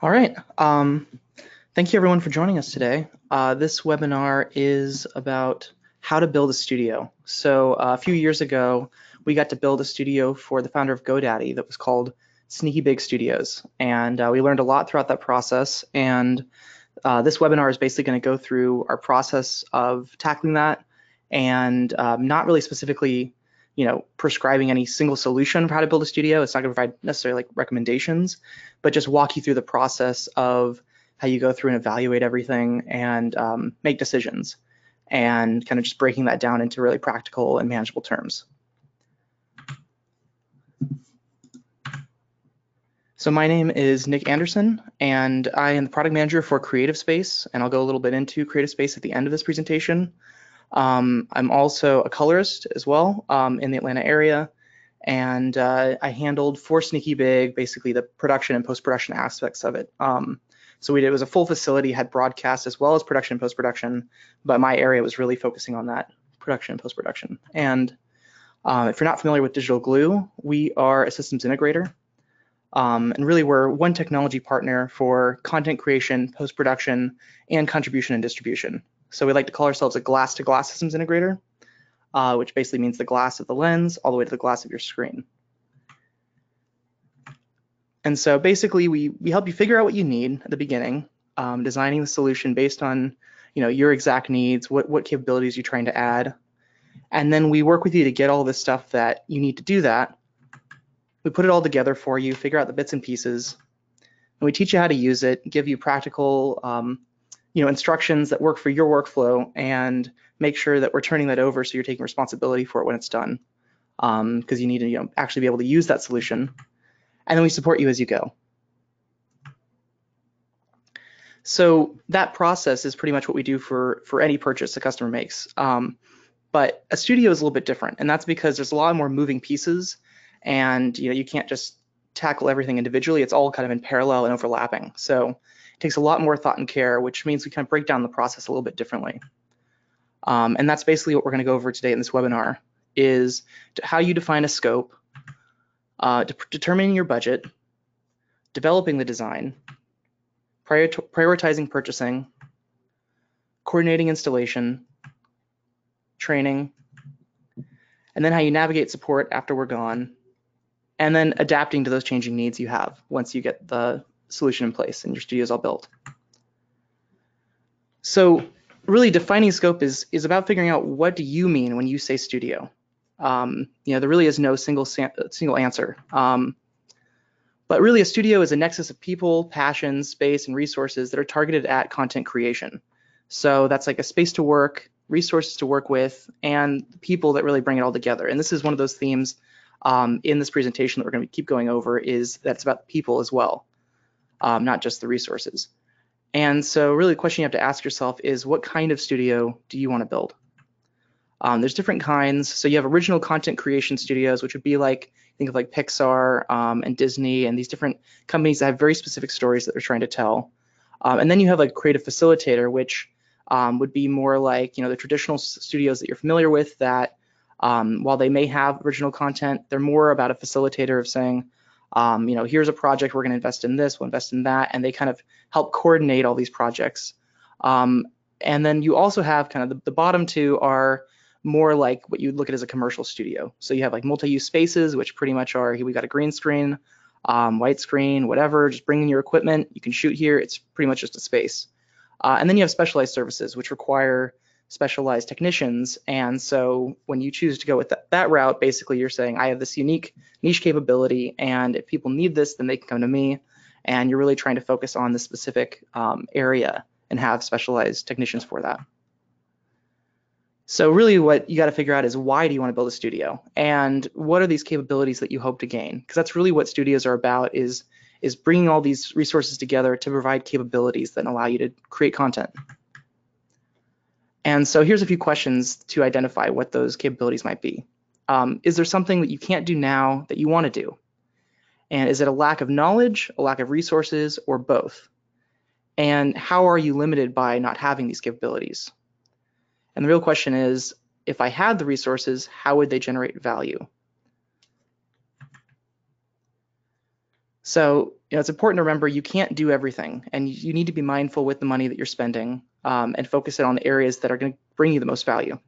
All right. Thank you everyone for joining us today. This webinar is about how to build a studio. So a few years ago, we got to build a studio for the founder of GoDaddy that was called Sneaky Big Studios. And we learned a lot throughout that process. And this webinar is basically going to go through our process of tackling that and not really specifically prescribing any single solution for how to build a studio. It's not going to provide necessarily like recommendations, but just walk you through the process of how you go through and evaluate everything and make decisions, and kind of just breaking that down into really practical and manageable terms. So my name is Nick Anderson, and I am the product manager for Creative Space, and I'll go a little bit into Creative Space at the end of this presentation. I'm also a colorist as well in the Atlanta area, and I handled for Sneaky Big basically the production and post-production aspects of it. So it was a full facility, had broadcast as well as production and post-production, but my area was really focusing on that production and post-production. And if you're not familiar with DigitalGlue, we are a systems integrator. And really we're one technology partner for content creation, post-production, and contribution and distribution. So we like to call ourselves a glass-to-glass systems integrator, which basically means the glass of the lens all the way to the glass of your screen. And so basically we help you figure out what you need at the beginning, designing the solution based on your exact needs, what capabilities you're trying to add. And then we work with you to get all this stuff that you need to do that. We put it all together for you, figure out the bits and pieces, and we teach you how to use it, give you practical instructions that work for your workflow, and make sure that we're turning that over so you're taking responsibility for it when it's done, because you need to actually be able to use that solution. And then we support you as you go. So that process is pretty much what we do for any purchase a customer makes. But a studio is a little bit different, and that's because there's a lot more moving pieces, and you can't just tackle everything individually. It's all kind of in parallel and overlapping. So it takes a lot more thought and care, which means we kind of break down the process a little bit differently. And that's basically what we're going to go over today in this webinar, is how you define a scope, determining your budget, developing the design, prioritizing purchasing, coordinating installation, training, and then how you navigate support after we're gone, and then adapting to those changing needs you have once you get the solution in place and your studio's all built. So really defining scope is about figuring out, what do you mean when you say studio? There really is no single answer. But really a studio is a nexus of people, passions, space, and resources that are targeted at content creation. So that's like a space to work, resources to work with, and people that really bring it all together. And this is one of those themes in this presentation that we're going to keep going over, is that's about people as well, not just the resources. And so really the question you have to ask yourself is, what kind of studio do you want to build? There's different kinds. So you have original content creation studios, which would be like, think of like Pixar and Disney and these different companies that have very specific stories that they're trying to tell. And then you have like creative facilitator, which would be more like the traditional studios that you're familiar with, that while they may have original content, they're more about a facilitator of saying, here's a project, we're going to invest in this, we'll invest in that, and they kind of help coordinate all these projects. And then you also have kind of the bottom two are more like what you'd look at as a commercial studio. So you have like multi-use spaces, which pretty much are, we got a green screen, white screen, whatever, just bring in your equipment, you can shoot here, it's pretty much just a space. And then you have specialized services, which require specialized technicians. And so when you choose to go with that route, basically you're saying, I have this unique niche capability, and if people need this, then they can come to me. And you're really trying to focus on the specific area and have specialized technicians for that. So really what you got to figure out is, why do you want to build a studio? And what are these capabilities that you hope to gain? Because that's really what studios are about, is bringing all these resources together to provide capabilities that allow you to create content. And so here's a few questions to identify what those capabilities might be. Is there something that you can't do now that you want to do? And is it a lack of knowledge, a lack of resources, or both? And how are you limited by not having these capabilities? And the real question is, if I had the resources, how would they generate value? So it's important to remember you can't do everything, and you need to be mindful with the money that you're spending, and focus it on the areas that are going to bring you the most value.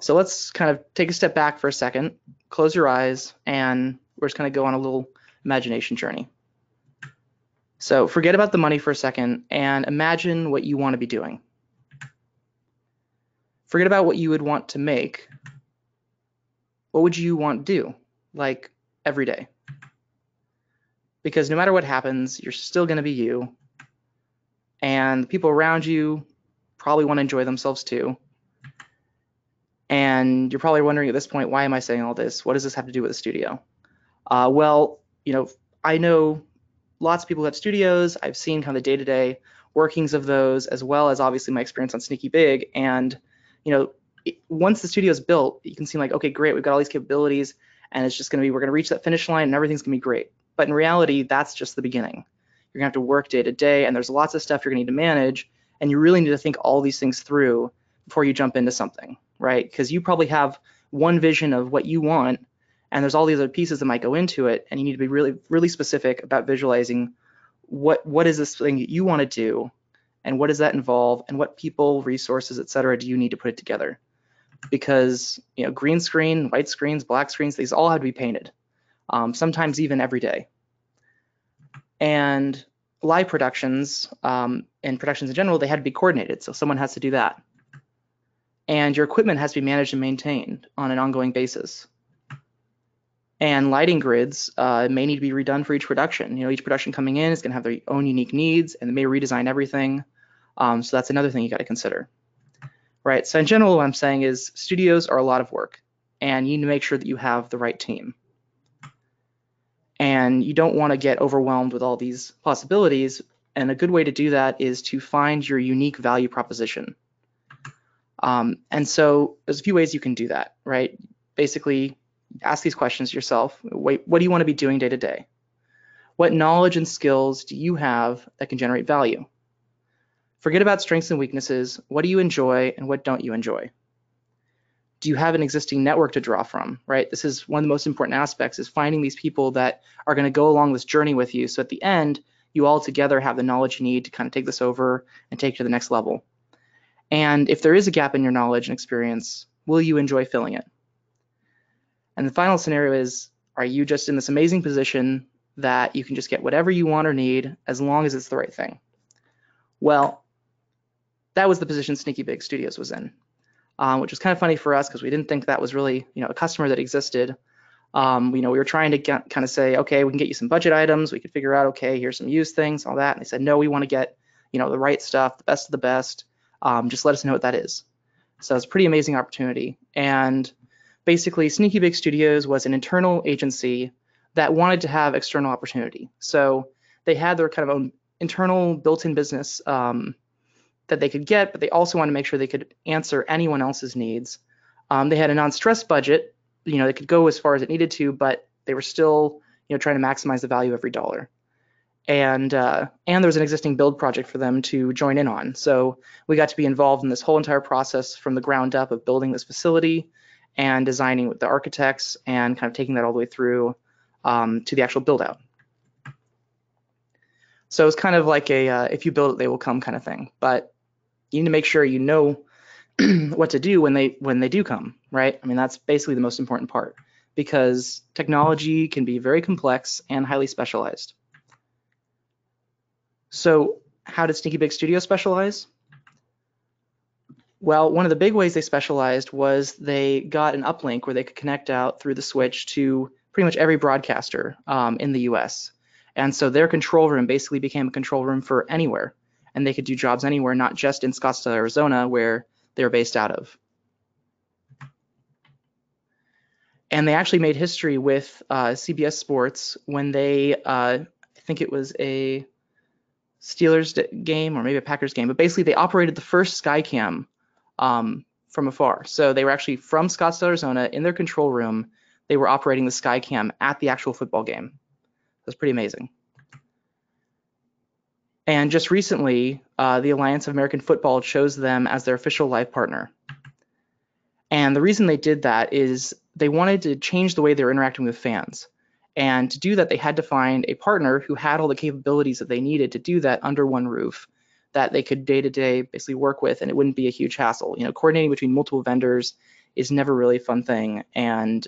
So let's kind of take a step back for a second, close your eyes, and we're just going to go on a little imagination journey. So forget about the money for a second and imagine what you want to be doing. Forget about what you would want to make. What would you want to do, like every day? Because no matter what happens, you're still going to be you, and the people around you probably want to enjoy themselves too. And you're probably wondering at this point, why am I saying all this? What does this have to do with the studio? Well, I know lots of people who have studios. I've seen kind of the day-to-day workings of those, as well as obviously my experience on Sneaky Big. And once the studio is built, you can seem like, okay, great, we've got all these capabilities, and it's just going to be, we're going to reach that finish line, and everything's going to be great. But in reality, that's just the beginning. You're going to have to work day to day, and there's lots of stuff you're going to need to manage, and you really need to think all these things through before you jump into something, right? Because you probably have one vision of what you want, and there's all these other pieces that might go into it, and you need to be really, really specific about visualizing what is this thing that you want to do, and what does that involve, and what people, resources, et cetera, do you need to put it together? Because green screen, white screens, black screens, these all have to be painted, sometimes even every day. And live productions and productions in general, they had to be coordinated, so someone has to do that. And your equipment has to be managed and maintained on an ongoing basis. And lighting grids may need to be redone for each production. Each production coming in is going to have their own unique needs, and they may redesign everything. So that's another thing you got to consider. Right, so in general, what I'm saying is studios are a lot of work, and you need to make sure that you have the right team. And you don't want to get overwhelmed with all these possibilities, and a good way to do that is to find your unique value proposition. And so there's a few ways you can do that, right? Basically, ask these questions yourself. What do you want to be doing day to day? What knowledge and skills do you have that can generate value? Forget about strengths and weaknesses. What do you enjoy and what don't you enjoy? Do you have an existing network to draw from, right? This is one of the most important aspects, is finding these people that are going to go along this journey with you. So at the end, you all together have the knowledge you need to kind of take this over and take it to the next level. And if there is a gap in your knowledge and experience, will you enjoy filling it? And the final scenario is, are you just in this amazing position that you can just get whatever you want or need as long as it's the right thing? Well, that was the position Sneaky Big Studios was in, which was kind of funny for us because we didn't think that was really a customer that existed. We were trying to kind of say, okay, we can get you some budget items. We could figure out, okay, here's some used things, all that. And they said, no, we want to get the right stuff, the best of the best. Just let us know what that is. So it's a pretty amazing opportunity. And basically, Sneaky Big Studios was an internal agency that wanted to have external opportunity. So they had their kind of own internal built-in business that they could get, but they also wanted to make sure they could answer anyone else's needs. They had a non-stress budget. They could go as far as it needed to, but they were still trying to maximize the value of every dollar. And there was an existing build project for them to join in on. So we got to be involved in this whole entire process from the ground up of building this facility and designing with the architects and kind of taking that all the way through to the actual build out. So it's kind of like a if you build it, they will come kind of thing. But you need to make sure you know what to do when they do come, right? I mean, that's basically the most important part, because technology can be very complex and highly specialized. So how did Sneaky Big Studio specialize? Well, one of the big ways they specialized was they got an uplink where they could connect out through the switch to pretty much every broadcaster in the US. And so their control room basically became a control room for anywhere. And they could do jobs anywhere, not just in Scottsdale, Arizona, where they're based out of. And they actually made history with CBS Sports when they, I think it was a Steelers game or maybe a Packers game, but basically they operated the first Skycam from afar. So they were actually from Scottsdale, Arizona, in their control room. They were operating the Skycam at the actual football game. It was pretty amazing. And just recently, the Alliance of American Football chose them as their official live partner. And the reason they did that is they wanted to change the way they were interacting with fans. And to do that, they had to find a partner who had all the capabilities that they needed to do that under one roof, that they could day-to-day basically work with, and it wouldn't be a huge hassle. Coordinating between multiple vendors is never really a fun thing, and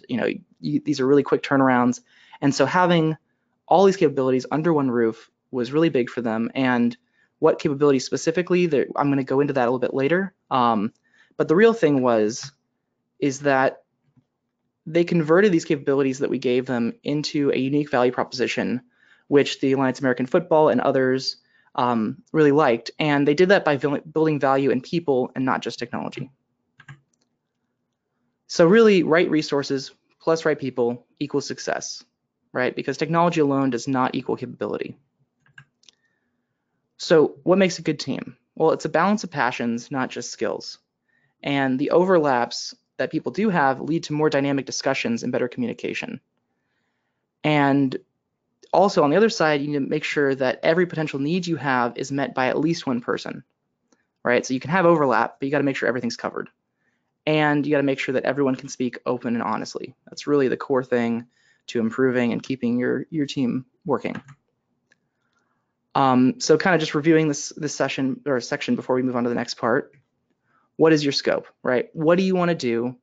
these are really quick turnarounds. And so having all these capabilities under one roof was really big for them. And what capabilities specifically, I'm going to go into that a little bit later. But the real thing is that they converted these capabilities that we gave them into a unique value proposition, which the Alliance American Football and others really liked. And they did that by building value in people and not just technology. So really, right resources plus right people equals success, right? Because technology alone does not equal capability. So what makes a good team? Well, it's a balance of passions, not just skills. And the overlaps that people do have lead to more dynamic discussions and better communication. And also on the other side, you need to make sure that every potential need you have is met by at least one person, right? So you can have overlap, but you got to make sure everything's covered. And you got to make sure that everyone can speak open and honestly. That's really the core thing to improving and keeping your team working. So kind of just reviewing this session or section before we move on to the next part. What is your scope, right? What do you want to do?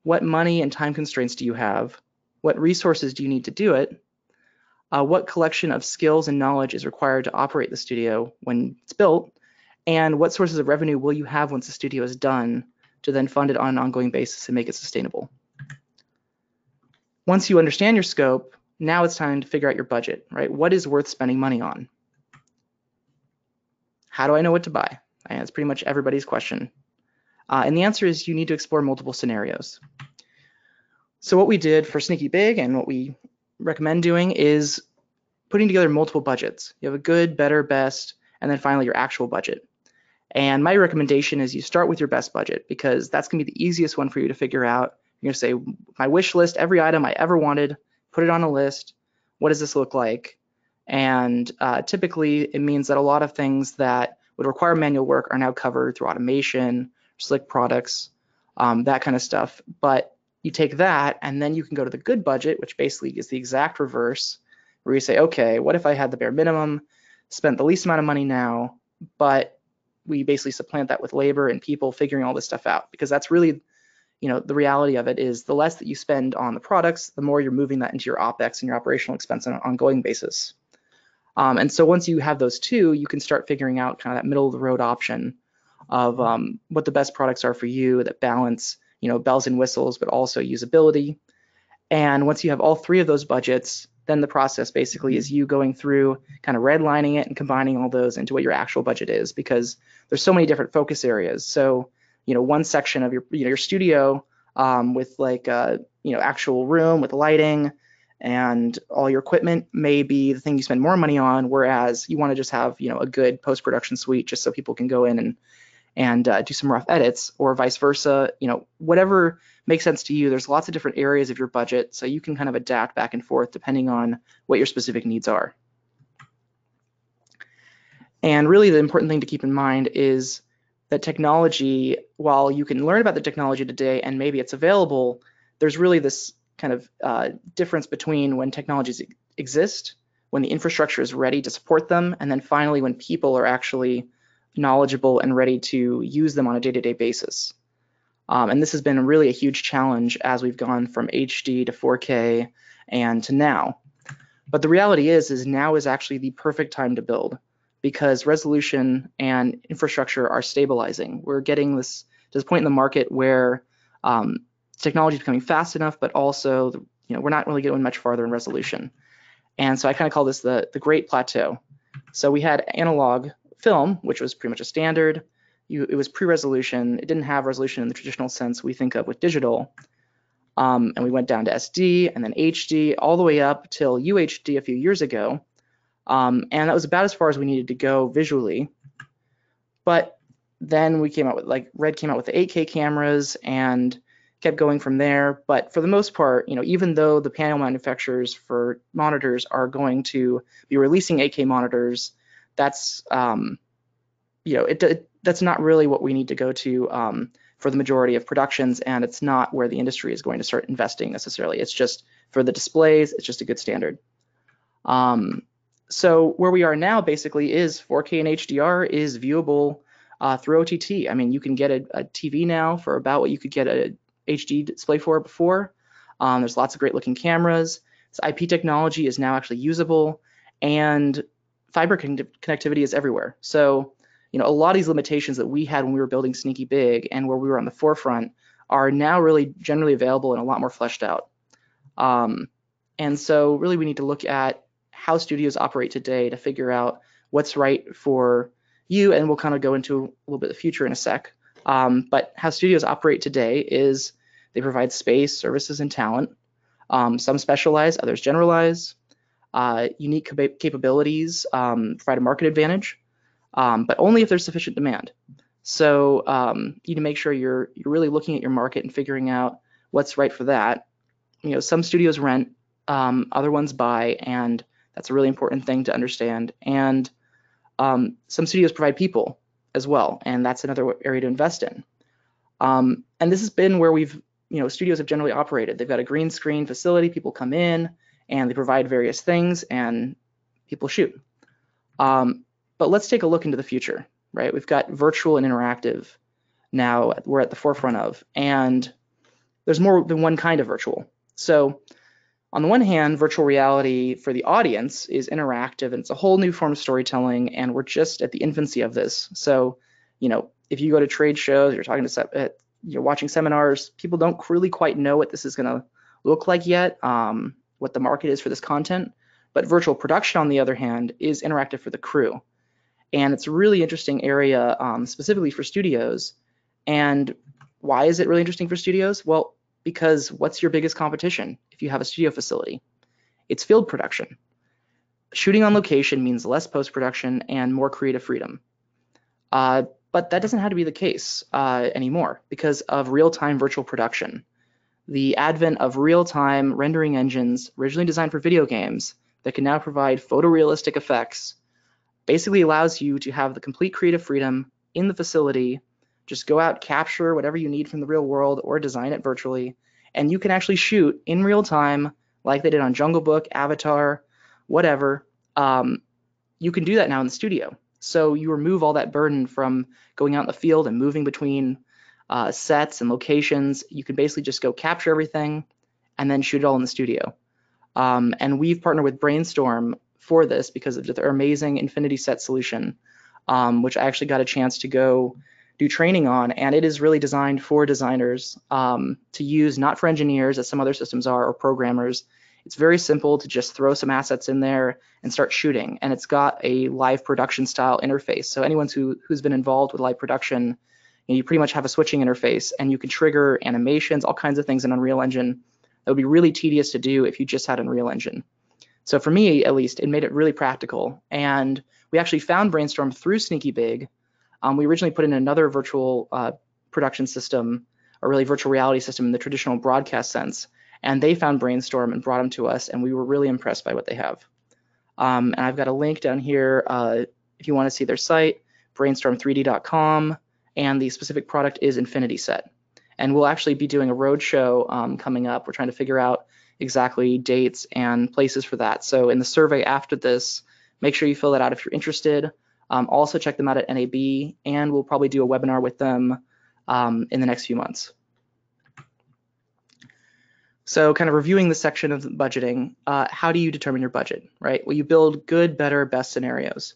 What money and time constraints do you have? What resources do you need to do it? What collection of skills and knowledge is required to operate the studio when it's built? And what sources of revenue will you have once the studio is done to then fund it on an ongoing basis and make it sustainable? Once you understand your scope, now it's time to figure out your budget, right? What is worth spending money on? How do I know what to buy? And that's pretty much everybody's question. And the answer is you need to explore multiple scenarios. So what we did for Sneaky Big and what we recommend doing is putting together multiple budgets. You have a good, better, best, and then finally your actual budget. And my recommendation is you start with your best budget because that's going to be the easiest one for you to figure out. You're going to say, my wish list, every item I ever wanted, put it on a list. What does this look like? And typically it means that a lot of things that would require manual work are now covered through automation, slick products, that kind of stuff. But you take that and then you can go to the good budget, which basically is the exact reverse, where you say, okay, what if I had the bare minimum, spent the least amount of money now, but we basically supplant that with labor and people figuring all this stuff out? Because that's really, the reality of it is the less that you spend on the products, the more you're moving that into your OpEx and your operational expense on an ongoing basis. And so once you have those two, you can start figuring out kind of that middle of the road option of what the best products are for you that balance, bells and whistles, but also usability. And once you have all three of those budgets, then the process basically is you going through kind of redlining it and combining all those into what your actual budget is, because there's so many different focus areas. So, one section of your studio with like actual room with lighting and all your equipment may be the thing you spend more money on, whereas you want to just have a good post-production suite just so people can go in and do some rough edits, or vice versa. Whatever makes sense to you. There's lots of different areas of your budget, so you can kind of adapt back and forth depending on what your specific needs are. And really the important thing to keep in mind is that technology, while you can learn about the technology today and maybe it's available, there's really this kind of difference between when technologies exist, when the infrastructure is ready to support them, and then finally when people are actually knowledgeable and ready to use them on a day-to-day basis. And this has been really a huge challenge as we've gone from HD to 4K and to now. But the reality is now is actually the perfect time to build, because resolution and infrastructure are stabilizing. We're getting to this point in the market where technology is becoming fast enough, but also we're not really going much farther in resolution. And so I kind of call this the great plateau. So we had analog film, which was pretty much a standard. It was pre-resolution. It didn't have resolution in the traditional sense we think of with digital. And we went down to SD and then HD all the way up till UHD a few years ago. And that was about as far as we needed to go visually. But then we came out with, Red came out with the 8K cameras and kept going from there. But for the most part, even though the panel manufacturers for monitors are going to be releasing 8K monitors, that's that's not really what we need to go to for the majority of productions, and it's not where the industry is going to start investing necessarily. It's just For the displays, it's just a good standard. So where we are now basically is 4K and HDR is viewable through OTT. I mean, you can get a TV now for about what you could get a HD display for before. There's lots of great looking cameras. This IP technology is now actually usable, and fiber connectivity is everywhere. So, you know, a lot of these limitations that we had when we were building Sneaky Big and where we were on the forefront are now really generally available and a lot more fleshed out. And so really we need to look at how studios operate today to figure out what's right for you, and we'll kind of go into a little bit of the future in a sec. But how studios operate today is they provide space, services, and talent. Some specialize, others generalize. Unique capabilities provide a market advantage, but only if there's sufficient demand. So you need to make sure you're really looking at your market and figuring out what's right for that. You know, some studios rent, other ones buy, and that's a really important thing to understand. And some studios provide people as well, and that's another area to invest in. And this has been where studios have generally operated. They've got a green screen facility, people come in and they provide various things and people shoot. But let's take a look into the future, right? We've got virtual and interactive now we're at the forefront of, and there's more than one kind of virtual. So on the one hand, virtual reality for the audience is interactive and it's a whole new form of storytelling, and we're just at the infancy of this. So, you know, if you go to trade shows, you're watching seminars, people don't really quite know what this is going to look like yet, what the market is for this content. But virtual production, on the other hand, is interactive for the crew. And it's a really interesting area specifically for studios. And why is it really interesting for studios? Well, because what's your biggest competition if you have a studio facility? It's field production. Shooting on location means less post-production and more creative freedom. But that doesn't have to be the case anymore because of real-time virtual production. The advent of real-time rendering engines originally designed for video games that can now provide photorealistic effects basically allows you to have the complete creative freedom in the facility. Just go out, capture whatever you need from the real world or design it virtually, and you can actually shoot in real time like they did on Jungle Book, Avatar, whatever. You can do that now in the studio. So you remove all that burden from going out in the field and moving between sets and locations. You can basically just go capture everything and then shoot it all in the studio. And we've partnered with Brainstorm for this because of their amazing Infinity Set solution, which I actually got a chance to go do training on, and it is really designed for designers to use, not for engineers as some other systems are or programmers. It's very simple to just throw some assets in there and start shooting, and it's got a live production style interface. So anyone who's been involved with live production, you pretty much have a switching interface, and you can trigger animations, all kinds of things in Unreal Engine that would be really tedious to do if you just had Unreal Engine. So for me, at least, it made it really practical, and we actually found Brainstorm through Sneaky Big. We originally put in another virtual production system, or really virtual reality system in the traditional broadcast sense, and they found Brainstorm and brought them to us, and we were really impressed by what they have. And I've got a link down here if you want to see their site, brainstorm3d.com, and the specific product is Infinity Set. And we'll actually be doing a roadshow coming up. We're trying to figure out exactly dates and places for that. So in the survey after this, make sure you fill that out if you're interested. Also check them out at NAB, and we'll probably do a webinar with them in the next few months. So kind of reviewing this section of budgeting, how do you determine your budget, right? Well, you build good, better, best scenarios.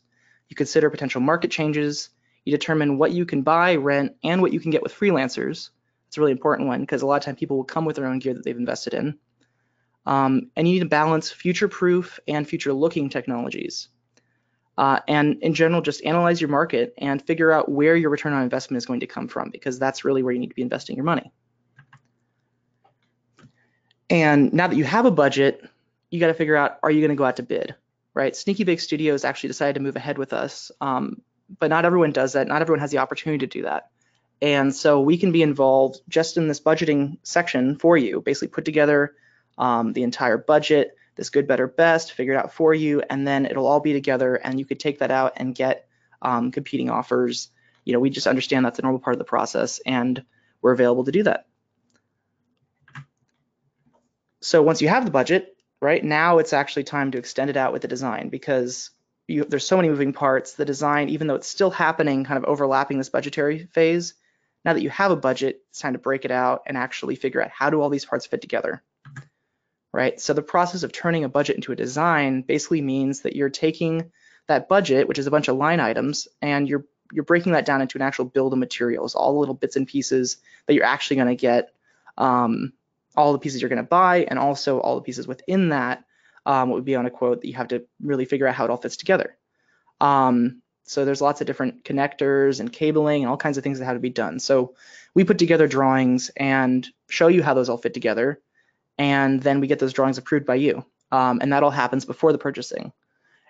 You consider potential market changes. You determine what you can buy, rent, and what you can get with freelancers. It's a really important one because a lot of times people will come with their own gear that they've invested in. And you need to balance future-proof and future-looking technologies. And in general, just analyze your market and figure out where your return on investment is going to come from, because that's really where you need to be investing your money. And now that you have a budget, you got to figure out, are you going to go out to bid, right? Sneaky Big Studios actually decided to move ahead with us, but not everyone does that. Not everyone has the opportunity to do that. And so we can be involved just in this budgeting section for you, basically put together the entire budget, this good, better, best, figure it out for you, and then it'll all be together, and you could take that out and get competing offers. You know, we just understand that's a normal part of the process, and we're available to do that. So once you have the budget, right, now it's actually time to extend it out with the design, because there's so many moving parts. The design, even though it's still happening, kind of overlapping this budgetary phase, now that you have a budget, it's time to break it out and actually figure out how do all these parts fit together, right? So the process of turning a budget into a design basically means that you're taking that budget, which is a bunch of line items, and you're breaking that down into an actual bill of materials, all the little bits and pieces that you're actually going to get, all the pieces you're going to buy, and also all the pieces within that, what would be on a quote that you have to really figure out how it all fits together. So there's lots of different connectors and cabling and all kinds of things that have to be done. So we put together drawings and show you how those all fit together, and then we get those drawings approved by you. And that all happens before the purchasing.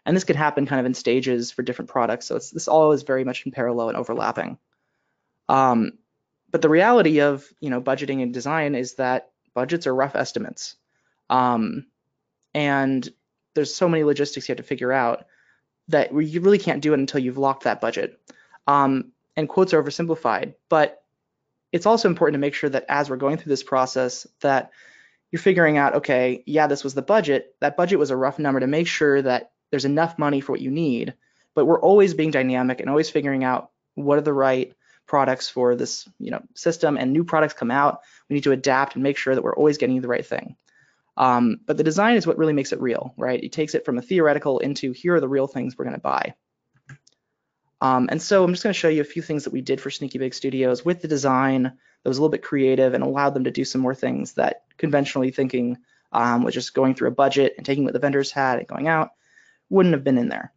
And this can happen kind of in stages for different products. So this all is very much in parallel and overlapping. But the reality of budgeting and design is that budgets are rough estimates. And there's so many logistics you have to figure out that you really can't do it until you've locked that budget. And quotes are oversimplified, but it's also important to make sure that as we're going through this process that you're figuring out, okay, yeah, this was the budget. That budget was a rough number to make sure that there's enough money for what you need, but we're always being dynamic and always figuring out what are the right products for this system, and new products come out. We need to adapt and make sure that we're always getting the right thing. But the design is what really makes it real, right? It takes it from a theoretical into here are the real things we're going to buy. And so I'm just going to show you a few things that we did for Sneaky Big Studios with the design that was a little bit creative and allowed them to do some more things that conventionally thinking was just going through a budget and taking what the vendors had and going out wouldn't have been in there.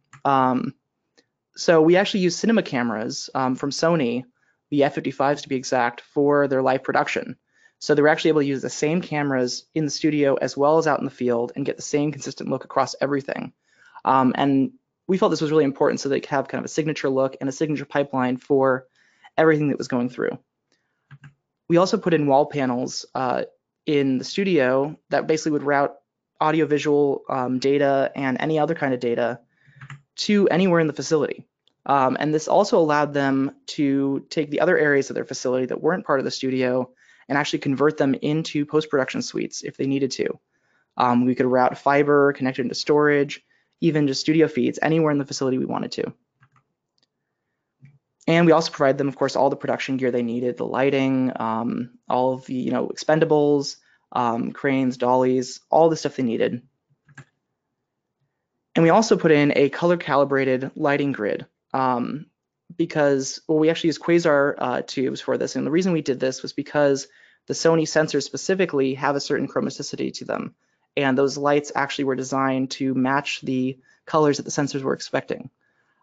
So we actually used cinema cameras from Sony, the F55s to be exact, for their live production. So they were actually able to use the same cameras in the studio as well as out in the field and get the same consistent look across everything. And we felt this was really important so they could have kind of a signature look and a signature pipeline for everything that was going through. We also put in wall panels in the studio that basically would route audiovisual data and any other kind of data to anywhere in the facility. And this also allowed them to take the other areas of their facility that weren't part of the studio and actually convert them into post-production suites if they needed to. We could route fiber, connect it into storage, even just studio feeds anywhere in the facility we wanted to. And we also provide them, of course, all the production gear they needed, the lighting, all of the expendables, cranes, dollies, all the stuff they needed. And we also put in a color calibrated lighting grid because we actually use quasar tubes for this. And the reason we did this was because the Sony sensors specifically have a certain chromaticity to them. And those lights actually were designed to match the colors that the sensors were expecting.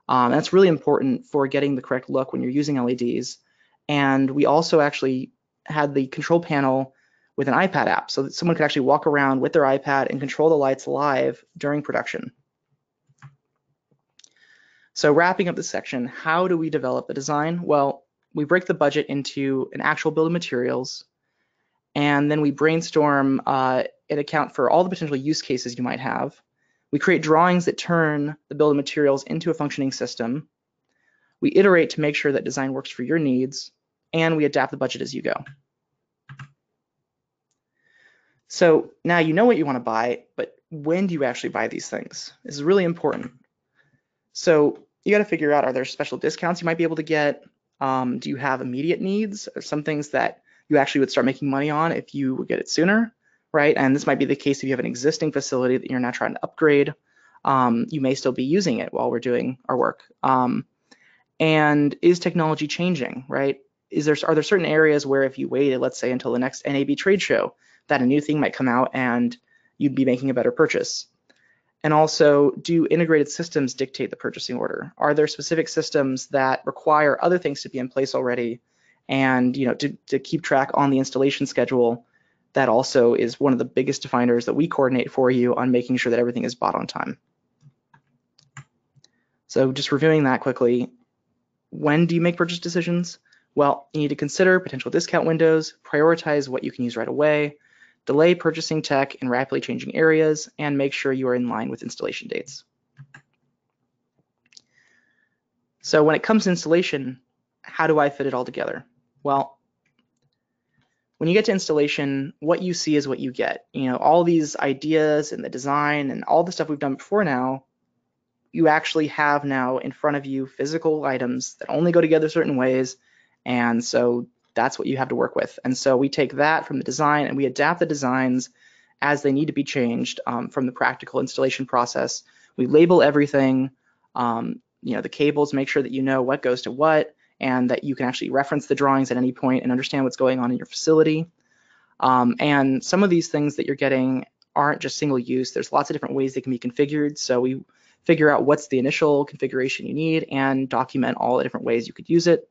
That's really important for getting the correct look when you're using LEDs. And we also actually had the control panel with an iPad app so that someone could actually walk around with their iPad and control the lights live during production. So wrapping up this section, how do we develop the design? Well, we break the budget into an actual bill of materials, and then we brainstorm and account for all the potential use cases you might have. We create drawings that turn the bill of materials into a functioning system. We iterate to make sure that design works for your needs, and we adapt the budget as you go. So now you know what you want to buy, but when do you actually buy these things? This is really important. So you got to figure out, are there special discounts you might be able to get? Do you have immediate needs, or some things that you actually would start making money on if you would get it sooner, right? And this might be the case if you have an existing facility that you're not trying to upgrade. You may still be using it while we're doing our work. And is technology changing, right? Are there certain areas where if you waited, let's say until the next NAB trade show, that a new thing might come out and you'd be making a better purchase? And also, do integrated systems dictate the purchasing order? Are there specific systems that require other things to be in place already, and to keep track on the installation schedule? That also is one of the biggest definers that we coordinate for you on making sure that everything is bought on time. So just reviewing that quickly, when do you make purchase decisions? Well, you need to consider potential discount windows, prioritize what you can use right away, delay purchasing tech in rapidly changing areas, and make sure you are in line with installation dates. So when it comes to installation, how do I fit it all together? Well, when you get to installation, what you see is what you get. All these ideas and the design and all the stuff we've done before now, you actually have now in front of you physical items that only go together certain ways. And so that's what you have to work with. And so we take that from the design and we adapt the designs as they need to be changed from the practical installation process. We label everything, the cables, make sure that you know what goes to what, and that you can actually reference the drawings at any point and understand what's going on in your facility. And some of these things that you're getting aren't just single use. There's lots of different ways they can be configured. So we figure out what's the initial configuration you need and document all the different ways you could use it.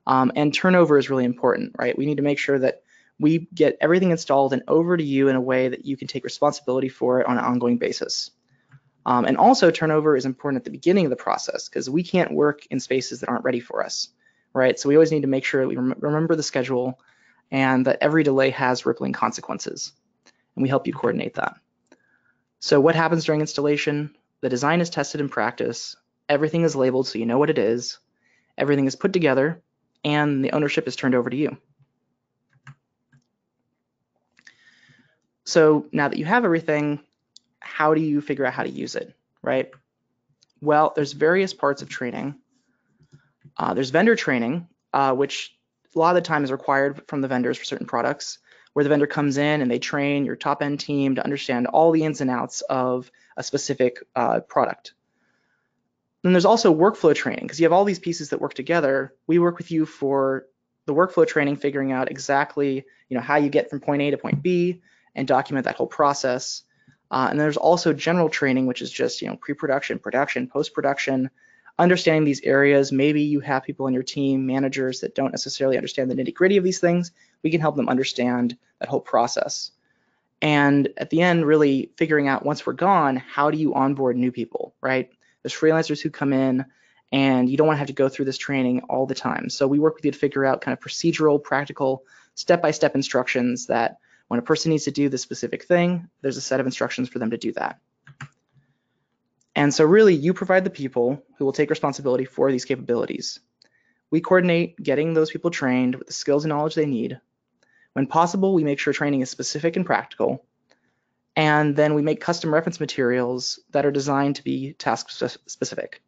And turnover is really important, right? We need to make sure that we get everything installed and over to you in a way that you can take responsibility for it on an ongoing basis. And also turnover is important at the beginning of the process because we can't work in spaces that aren't ready for us, right? So we always need to make sure that we remember the schedule and that every delay has rippling consequences. And we help you coordinate that. So what happens during installation? The design is tested in practice. Everything is labeled so you know what it is. Everything is put together and the ownership is turned over to you. So now that you have everything, how do you figure out how to use it, right? Well, there's various parts of training. There's vendor training, which a lot of the time is required from the vendors for certain products, where the vendor comes in and they train your top-end team to understand all the ins and outs of a specific product. Then there's also workflow training, because you have all these pieces that work together. We work with you for the workflow training, figuring out exactly how you get from point A to point B and document that whole process. And there's also general training, which is just pre-production, production, post-production, understanding these areas. Maybe you have people on your team, managers that don't necessarily understand the nitty-gritty of these things. We can help them understand that whole process. And at the end, really figuring out, once we're gone, how do you onboard new people, right? There's freelancers who come in and you don't want to have to go through this training all the time. So we work with you to figure out kind of procedural, practical, step-by-step instructions that when a person needs to do this specific thing, there's a set of instructions for them to do that. And so really you provide the people who will take responsibility for these capabilities. We coordinate getting those people trained with the skills and knowledge they need. When possible, we make sure training is specific and practical. And then we make custom reference materials that are designed to be task specific.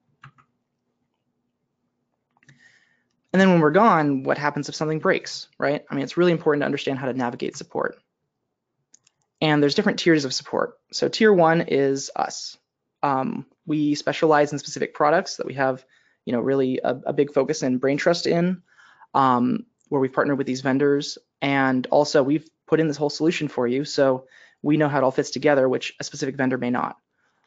And then when we're gone, what happens if something breaks, right? I mean, it's really important to understand how to navigate support. And there's different tiers of support. So tier 1 is us. We specialize in specific products that we have, really a big focus and brain trust in, where we've partnered with these vendors. And also we've put in this whole solution for you. So we know how it all fits together, which a specific vendor may not.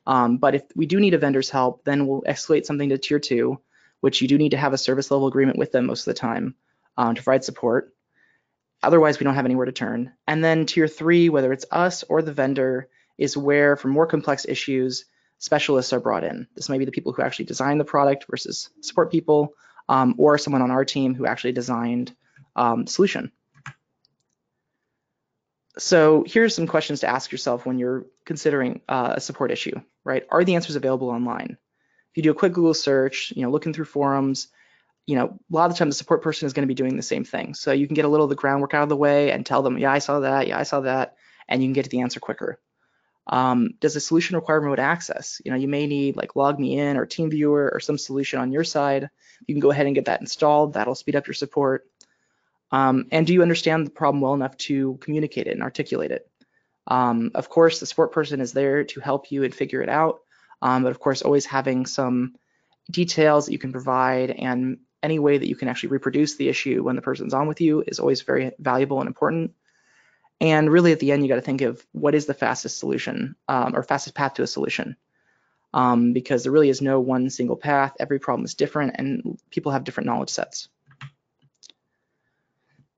But if we do need a vendor's help, then we'll escalate something to tier 2, which you do need to have a service level agreement with them most of the time to provide support. Otherwise, we don't have anywhere to turn. And then tier 3, whether it's us or the vendor, is where for more complex issues, specialists are brought in. This may be the people who actually design the product versus support people, or someone on our team who actually designed the solution. So here's some questions to ask yourself when you're considering a support issue, right? Are the answers available online? If you do a quick Google search, looking through forums, a lot of the time the support person is going to be doing the same thing. So you can get a little of the groundwork out of the way and tell them, yeah, I saw that, yeah, I saw that, and you can get to the answer quicker. Does the solution require remote access? You may need like Log Me In or TeamViewer or some solution on your side. You can go ahead and get that installed. That'll speed up your support. And do you understand the problem well enough to communicate it and articulate it? Of course, the support person is there to help you and figure it out. But of course, always having some details that you can provide and any way that you can actually reproduce the issue when the person's on with you is always very valuable and important. And really at the end, you got to think of what is the fastest solution or fastest path to a solution. Because there really is no one single path. Every problem is different and people have different knowledge sets.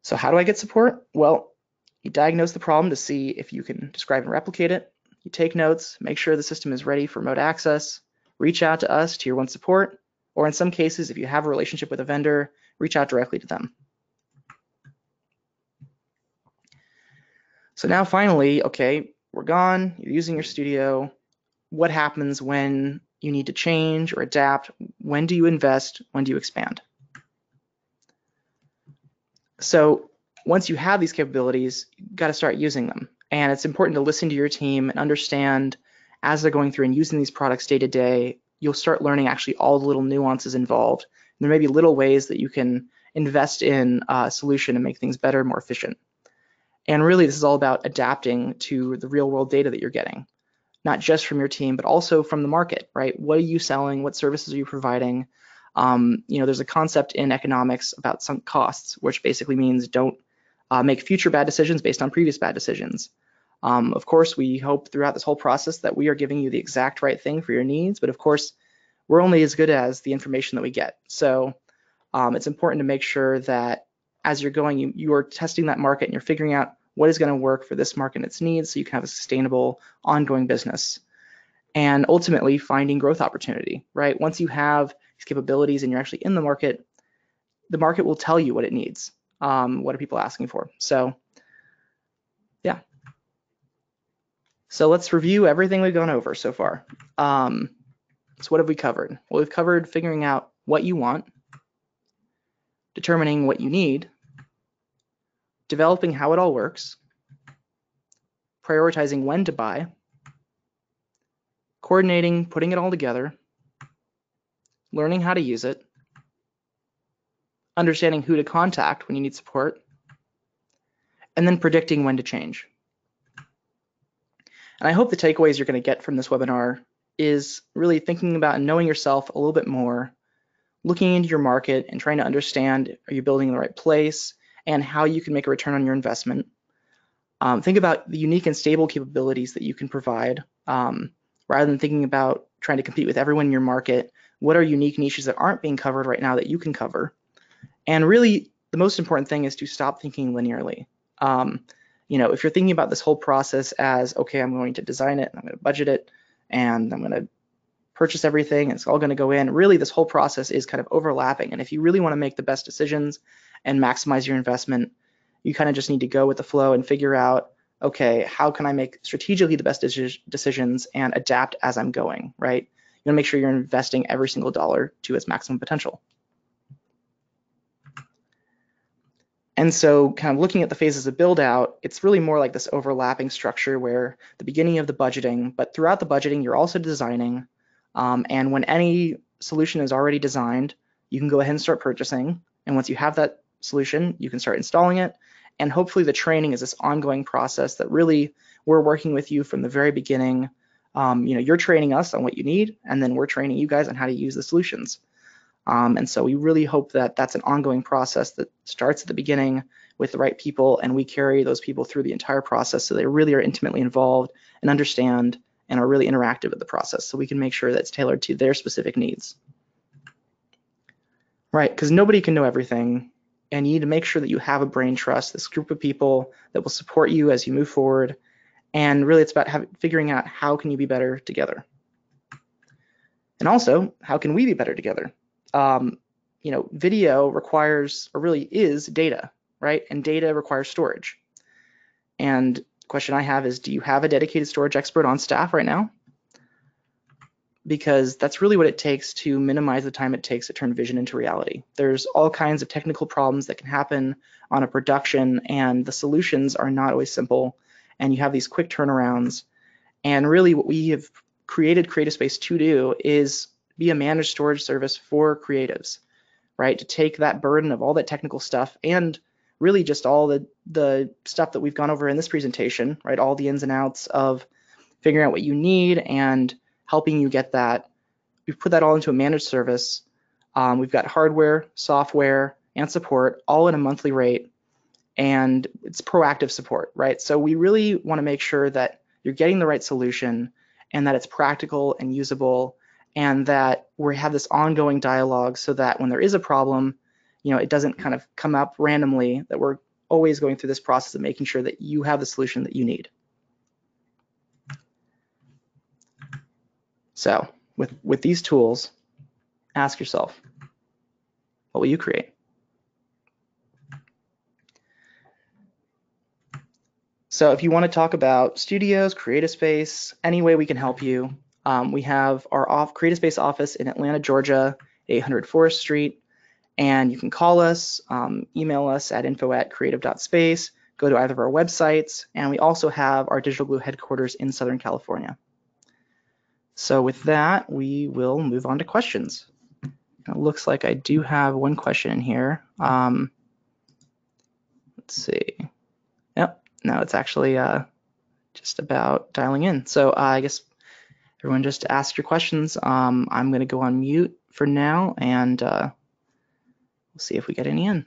So how do I get support? Well, you diagnose the problem to see if you can describe and replicate it. You take notes, make sure the system is ready for remote access, reach out to us, tier 1 support, or in some cases, if you have a relationship with a vendor, reach out directly to them. So now finally, okay, we're gone, you're using your studio. What happens when you need to change or adapt? When do you invest? When do you expand? So once you have these capabilities, you've got to start using them. And it's important to listen to your team and understand as they're going through and using these products day to day, you'll start learning actually all the little nuances involved. And there may be little ways that you can invest in a solution and make things better, more efficient. And really, this is all about adapting to the real world data that you're getting, not just from your team, but also from the market, right? What are you selling? What services are you providing? There's a concept in economics about sunk costs, which basically means don't make future bad decisions based on previous bad decisions. Of course, we hope throughout this whole process that we are giving you the exact right thing for your needs, but of course, we're only as good as the information that we get. So it's important to make sure that as you're going, you are testing that market and you're figuring out what is going to work for this market and its needs so you can have a sustainable, ongoing business. And ultimately finding growth opportunity, right? Once you have these capabilities and you're actually in the market will tell you what it needs. What are people asking for? So yeah. So let's review everything we've gone over so far. So what have we covered? Well, we've covered figuring out what you want, determining what you need, developing how it all works, prioritizing when to buy, coordinating, putting it all together, learning how to use it, understanding who to contact when you need support, and then predicting when to change. And I hope the takeaways you're going to get from this webinar is really thinking about and knowing yourself a little bit more, looking into your market and trying to understand, are you building in the right place and how you can make a return on your investment. Think about the unique and stable capabilities that you can provide rather than thinking about trying to compete with everyone in your market. What are unique niches that aren't being covered right now that you can cover? And really, the most important thing is to stop thinking linearly. If you're thinking about this whole process as, okay, I'm going to design it, and I'm going to budget it, and I'm going to purchase everything, and it's all going to go in, really this whole process is kind of overlapping. And if you really want to make the best decisions and maximize your investment, you kind of just need to go with the flow and figure out, okay, how can I make strategically the best decisions and adapt as I'm going, right? You want to make sure you're investing every single dollar to its maximum potential. And so kind of looking at the phases of build out, it's really more like this overlapping structure where the beginning of the budgeting, but throughout the budgeting, you're also designing. And when any solution is already designed, you can go ahead and start purchasing. And once you have that solution, you can start installing it. And hopefully the training is this ongoing process that really we're working with you from the very beginning. You're training us on what you need, and then we're training you guys on how to use the solutions. And so we really hope that that's an ongoing process that starts at the beginning with the right people, and we carry those people through the entire process so they really are intimately involved and understand and are really interactive with the process, so we can make sure that it's tailored to their specific needs. Right, because nobody can know everything, and you need to make sure that you have a brain trust, this group of people that will support you as you move forward. And really it's about figuring out how can you be better together. And also, how can we be better together? Video requires, or really is, data, right? And data requires storage. And the question I have is, do you have a dedicated storage expert on staff right now? Because that's really what it takes to minimize the time it takes to turn vision into reality. There's all kinds of technical problems that can happen on a production, and the solutions are not always simple, and you have these quick turnarounds. And really what we have created CreativeSpace to do is be a managed storage service for creatives, right? To take that burden of all that technical stuff and really just all the stuff that we've gone over in this presentation, right? All the ins and outs of figuring out what you need and helping you get that. We've put that all into a managed service. We've got hardware, software, and support all at a monthly rate, and it's proactive support, right? So we really want to make sure that you're getting the right solution and that it's practical and usable, and that we have this ongoing dialogue so that when there is a problem, it doesn't kind of come up randomly, that we're always going through this process of making sure that you have the solution that you need. So with these tools, ask yourself, what will you create? So if you want to talk about studios, CreativeSpace, any way we can help you, we have our CreativeSpace office in Atlanta, Georgia, 800 Forest Street. And you can call us, email us at info@creative.space, go to either of our websites, and we also have our DigitalGlue headquarters in Southern California. So with that, we will move on to questions. It looks like I do have one question in here. Let's see. Yep, no, it's actually just about dialing in. So I guess everyone just ask your questions. I'm going to go on mute for now, and we'll see if we get any in.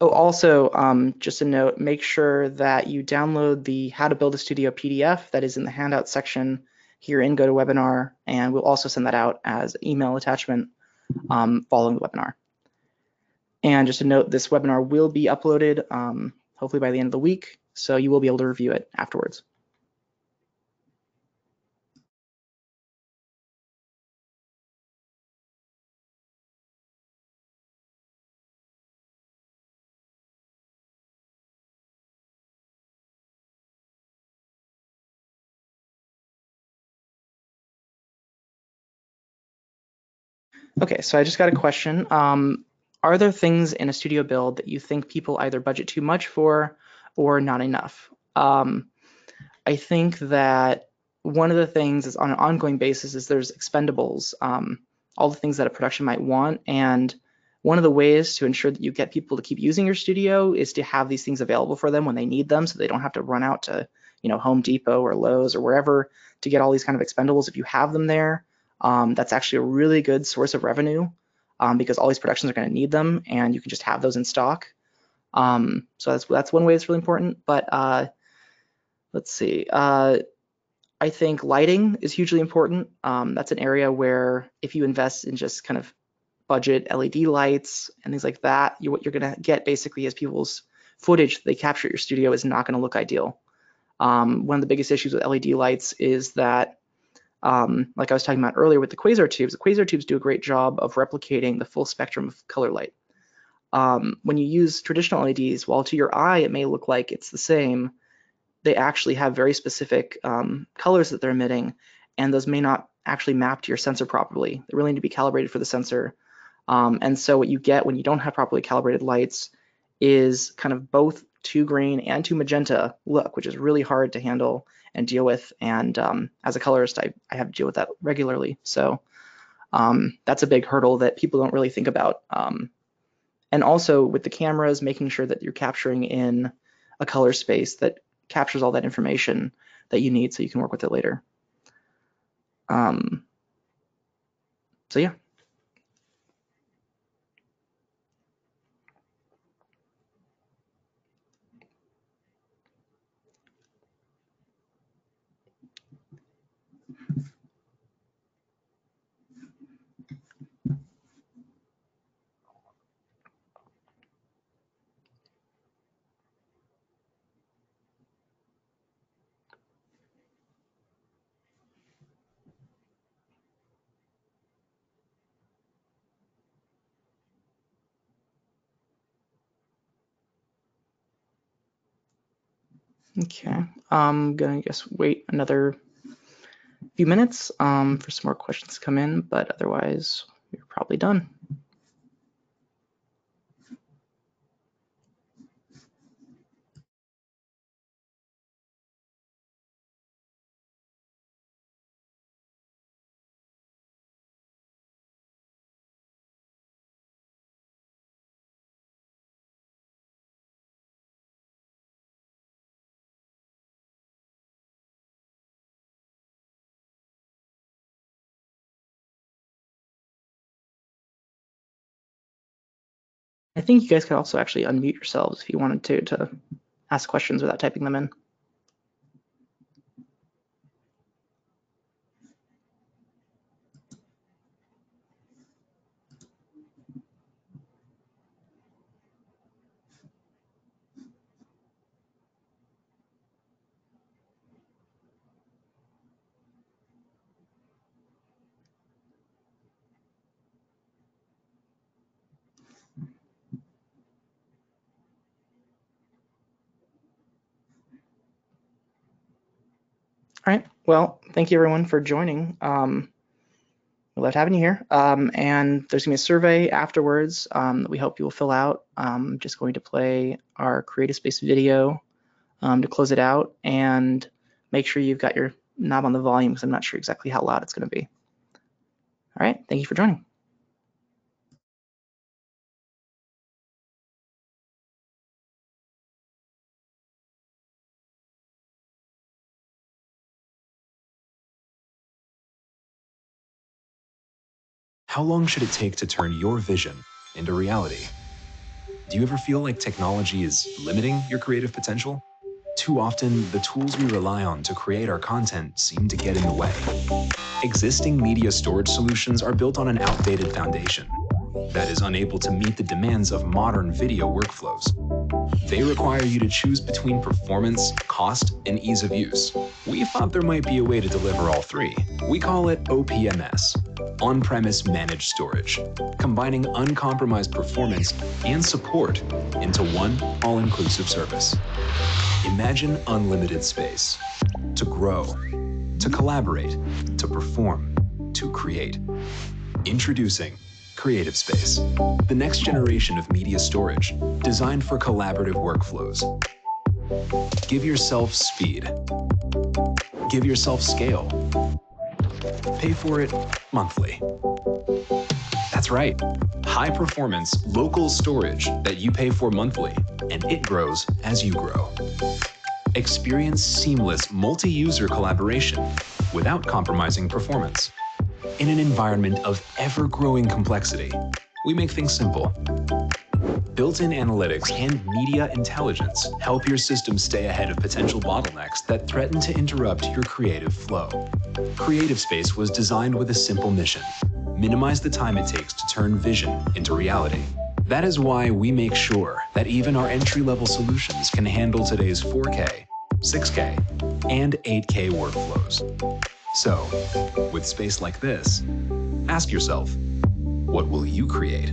Oh, also, just a note, make sure that you download the How to Build a Studio PDF that is in the handout section here in GoToWebinar, and we'll also send that out as an email attachment following the webinar. And just a note, this webinar will be uploaded hopefully by the end of the week, so you will be able to review it afterwards. Okay, so I just got a question. Are there things in a studio build that you think people either budget too much for or not enough? I think that one of the things is on an ongoing basis is there's expendables, all the things that a production might want. And one of the ways to ensure that you get people to keep using your studio is to have these things available for them when they need them, so they don't have to run out to, Home Depot or Lowe's or wherever to get all these kind of expendables. If you have them there, that's actually a really good source of revenue because all these productions are going to need them, and you can just have those in stock. So that's one way that's really important. But let's see. I think lighting is hugely important. That's an area where if you invest in just kind of budget LED lights and things like that, what you're going to get basically is people's footage they capture at your studio is not going to look ideal. One of the biggest issues with LED lights is that, like I was talking about earlier with the quasar tubes do a great job of replicating the full spectrum of color light. When you use traditional LEDs, while to your eye it may look like it's the same, they actually have very specific colors that they're emitting, and those may not actually map to your sensor properly. They really need to be calibrated for the sensor. And so what you get when you don't have properly calibrated lights is kind of both too green and too magenta look, which is really hard to handle and deal with. And as a colorist, I have to deal with that regularly. So that's a big hurdle that people don't really think about. And also with the cameras, making sure that you're capturing in a color space that captures all that information that you need so you can work with it later. So yeah. Okay, I'm gonna wait another few minutes for some more questions to come in, but otherwise we're probably done. I think you guys could also actually unmute yourselves if you wanted to ask questions without typing them in. All right. Well, thank you everyone for joining. We loved having you here. And there's gonna be a survey afterwards that we hope you will fill out. Just going to play our Creative Space video to close it out, and make sure you've got your knob on the volume because I'm not sure exactly how loud it's gonna be. All right. Thank you for joining. How long should it take to turn your vision into reality? Do you ever feel like technology is limiting your creative potential? Too often, the tools we rely on to create our content seem to get in the way. Existing media storage solutions are built on an outdated foundation that is unable to meet the demands of modern video workflows. They require you to choose between performance, cost, and ease of use. We thought there might be a way to deliver all three. We call it OPMS, On-Premise Managed Storage, combining uncompromised performance and support into one all-inclusive service. Imagine unlimited space to grow, to collaborate, to perform, to create. Introducing Creative Space, the next generation of media storage designed for collaborative workflows. Give yourself speed. Give yourself scale. Pay for it monthly. That's right. High performance, local storage that you pay for monthly, and it grows as you grow. Experience seamless multi-user collaboration without compromising performance. In an environment of ever-growing complexity, we make things simple. Built-in analytics and media intelligence help your system stay ahead of potential bottlenecks that threaten to interrupt your creative flow. Creative Space was designed with a simple mission: minimize the time it takes to turn vision into reality. That is why we make sure that even our entry-level solutions can handle today's 4K, 6K, and 8K workflows. So, with space like this, ask yourself, what will you create?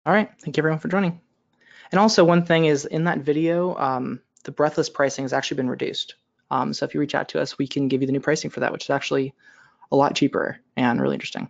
All right. Thank you everyone for joining. And also, one thing is, in that video, the breathless pricing has actually been reduced. So if you reach out to us, we can give you the new pricing for that, which is actually a lot cheaper and really interesting.